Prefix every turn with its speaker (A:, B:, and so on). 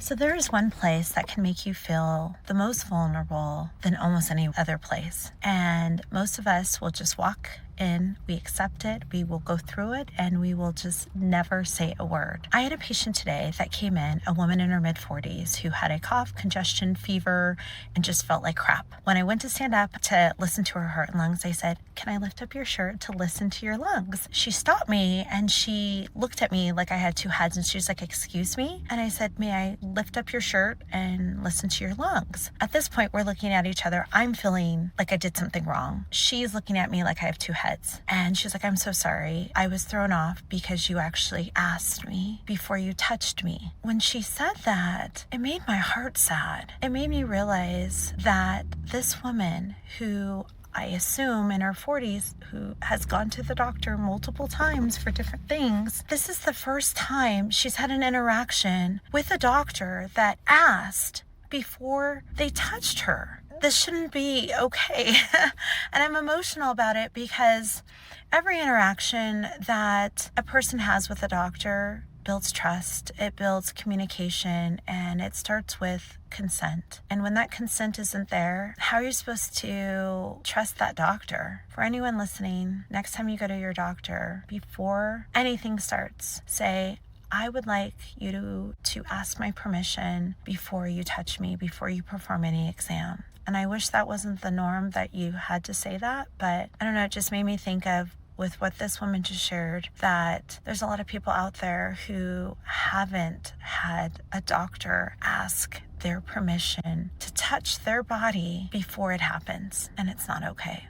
A: So there is one place that can make you feel the most vulnerable than almost any other place. And most of us will just walk in, we accept it, we will go through it, and we will just never say a word. I had a patient today that came in, a woman in her mid-40s who had a cough, congestion, fever, and just felt like crap. When I went to stand up to listen to her heart and lungs, I said, "Can I lift up your shirt to listen to your lungs?" She stopped me and she looked at me like I had two heads, and she was like, "Excuse me?" And I said, "May I lift up your shirt and listen to your lungs?" At this point, we're looking at each other. I'm feeling like I did something wrong. She's looking at me like I have two heads. And she's like, "I'm so sorry. I was thrown off because you actually asked me before you touched me." When she said that, it made my heart sad. It made me realize that this woman who I assume in her 40s, who has gone to the doctor multiple times for different things, this is the first time she's had an interaction with a doctor that asked before they touched her. This shouldn't be okay. And I'm emotional about it because every interaction that a person has with a doctor builds trust, it builds communication, and it starts with consent. And when that consent isn't there, how are you supposed to trust that doctor? For anyone listening, next time you go to your doctor, before anything starts, say, "I would like you to ask my permission before you touch me, before you perform any exam." And I wish that wasn't the norm, that you had to say that, but I don't know, it just made me think of, with what this woman just shared, that there's a lot of people out there who haven't had a doctor ask their permission to touch their body before it happens, and it's not okay.